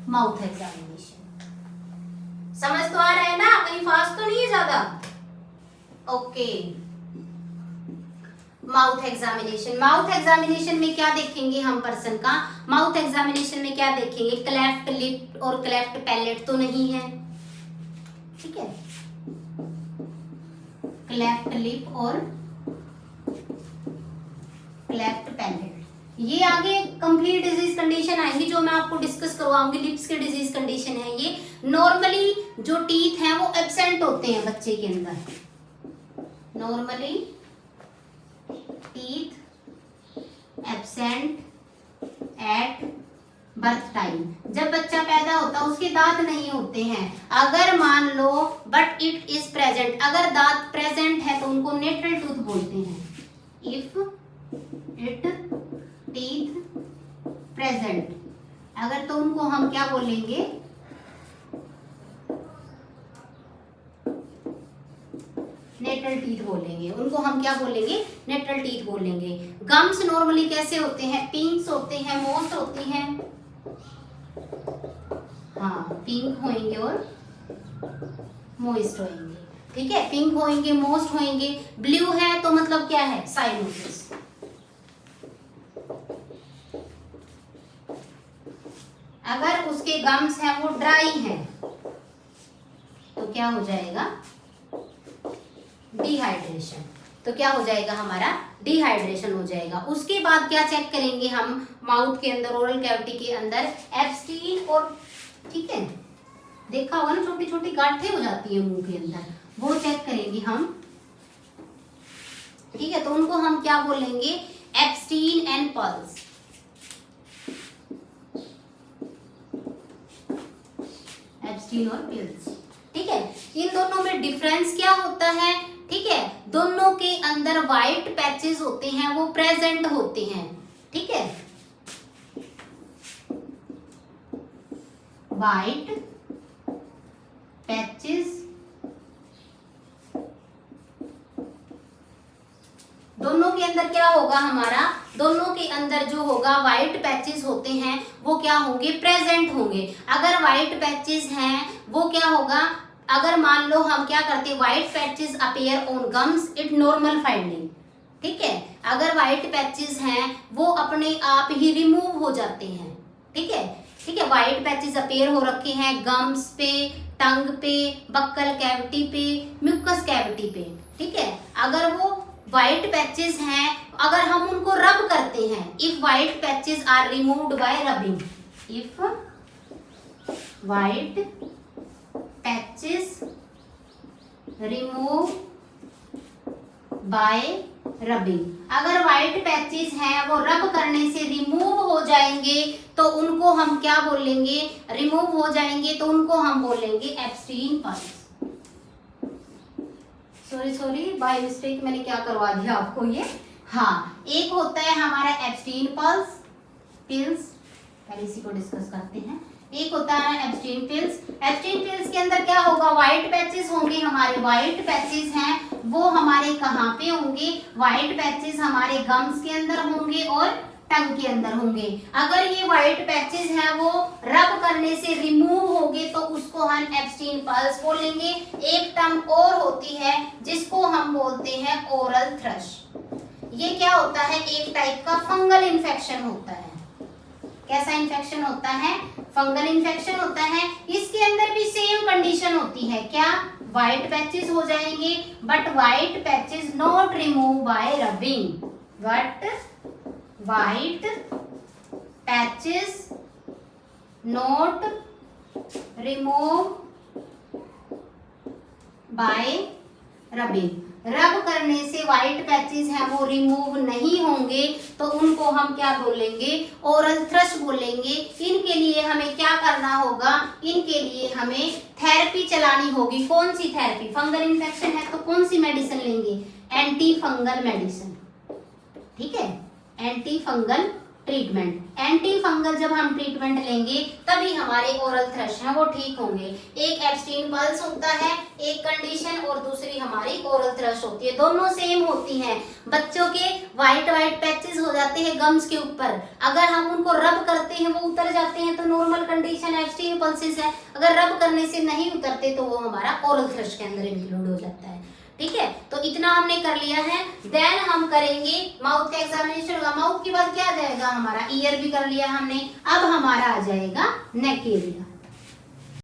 Mouth examination. समझ तो आ रहा है ना, कहीं फास्ट तो नहीं है ज्यादा? Okay, mouth examination. Mouth examination में क्या देखेंगे हम पर्सन का? माउथ एग्जामिनेशन में क्या देखेंगे? क्लेफ्ट लिप और क्लेफ्ट पैलेट तो नहीं है, ठीक है, क्लेफ्ट लिप और क्लेफ्ट पैलेट। ये आगे कंप्लीट डिजीज कंडीशन आएंगी जो मैं आपको डिस्कस करवाऊंगी। लिप्स के डिजीज कंडीशन है ये। नॉर्मली जो टीथ हैं वो एब्सेंट होते हैं बच्चे के अंदर। Normally teeth absent at birth time. जब बच्चा पैदा होता है उसके दांत नहीं होते हैं। अगर मान लो बट इट इज प्रेजेंट, अगर दांत प्रेजेंट है तो उनको नेटल टूथ बोलते हैं। इफ इट टीथ प्रेजेंट, अगर तो उनको हम क्या बोलेंगे? नेटल टीथ बोलेंगे। उनको हम क्या बोलेंगे? नेटल टीथ बोलेंगे। गम्स नॉर्मली कैसे होते हैं? पिंक्स होते हैं, मोस्ट होती हैं, हाँ पिंक होंगे और मोइस्ट होंगे, ठीक है, पिंक होंगे, मोस्ट होंगे। ब्लू है तो मतलब क्या है? साइनोसिस। अगर उसके गम्स हैं वो ड्राई हैं तो क्या हो जाएगा? डिहाइड्रेशन। तो क्या हो जाएगा हमारा? डिहाइड्रेशन हो जाएगा। उसके बाद क्या चेक करेंगे हम? माउथ के अंदर, ओरल कैविटी के अंदर एब्स्टीन और, ठीक है, देखा होगा ना छोटी छोटी गांठें हो जाती है मुंह के अंदर, वो चेक करेंगे हम, ठीक है। तो उनको हम क्या बोलेंगे? Ebstein and pulse. एब्स्टीन और पिल्स, ठीक है। इन दोनों में डिफरेंस क्या होता है? ठीक है, दोनों के अंदर व्हाइट पैचेस होते हैं वो प्रेजेंट होते हैं, ठीक है, व्हाइट पैचेस दोनों के अंदर क्या होगा हमारा? दोनों के अंदर जो होगा व्हाइट पैचेस होते हैं वो क्या होंगे? प्रेजेंट होंगे। अगर व्हाइट पैचेस हैं वो क्या होगा? अगर मान लो हम क्या करते हैं, white patches appear on gums, it normal finding, ठीक है। अगर व्हाइट पैचेस हैं वो अपने आप ही रिमूव हो जाते हैं, ठीक है, ठीक है। व्हाइट पैचेस अपीयर हो रखे हैं गम्स पे, टंग पे, बक्कल कैविटी पे, म्यूकस कैविटी पे, ठीक है। अगर वो व्हाइट पैचेस हैं, अगर हम उनको रब करते हैं, if white patches are removed by rubbing, if white patches remove by rubbing, अगर व्हाइट पैचेस हैं वो रब करने से रिमूव हो जाएंगे तो उनको हम क्या बोलेंगे? रिमूव हो जाएंगे तो उनको हम बोलेंगे Ebstein pulse. Sorry by mistake मैंने क्या करवा दिया आपको ये। हाँ, एक होता है हमारा एब्स्टीन पल्स पिल्स, पहले इसी को डिस्कस करते हैं। एक होता है एब्स्टीन पिल्स। एब्स्टीन पिल्स के अंदर क्या होगा? व्हाइट पैचेस होंगे हमारे, व्हाइट पैचेस हैं वो हमारे कहाँ पे होंगे? व्हाइट पैचेस हमारे गम्स के अंदर होंगे और टंग के अंदर होंगे। अगर ये व्हाइट पैचेस हैं वो रब करने से रिमूव होंगे तो उसको हम एब्स्टीन पल्स बोलेंगे। एक टर्म और होती है जिसको हम बोलते हैं ओरल थ्रश। ये क्या होता है? एक टाइप का फंगल इन्फेक्शन होता है। कैसा इन्फेक्शन होता है? फंगल इन्फेक्शन होता है। इसके अंदर भी सेम कंडीशन होती है, क्या? व्हाइट पैचेस हो जाएंगे but white patches not remove by rubbing, but white patches not remove by rubbing. रब करने से व्हाइट पैचेस हैं वो रिमूव नहीं होंगे तो उनको हम क्या बोलेंगे? ओरल थ्रश बोलेंगे। इनके लिए हमें क्या करना होगा? इनके लिए हमें थेरेपी चलानी होगी। कौन सी थेरेपी? फंगल इन्फेक्शन है तो कौन सी मेडिसिन लेंगे? एंटी फंगल मेडिसिन, ठीक है, anti fungal treatment. Anti fungal जब हम ट्रीटमेंट लेंगे तभी हमारे ओरल थ्रश है वो ठीक होंगे। एक एब्सटीन पल्स होता है एक कंडीशन, और दूसरी हमारी ओरल थ्रश होती है, दोनों सेम होती हैं। बच्चों के वाइट वाइट पैचेस हो जाते हैं गम्स के ऊपर, अगर हम उनको रब करते हैं वो उतर जाते हैं तो नॉर्मल कंडीशन एब्सटीन पल्सेस है। अगर रब करने से नहीं उतरते तो वो हमारा ओरल थ्रश के अंदर इंक्लूड हो जाता है। ठीक है, तो इतना हमने कर लिया है। देन हम करेंगे माउथ का एग्जामिनेशन होगा। माउथ के बाद क्या आ जाएगा हमारा, ईयर भी कर लिया हमने, अब हमारा आ जाएगा नेक एरिया।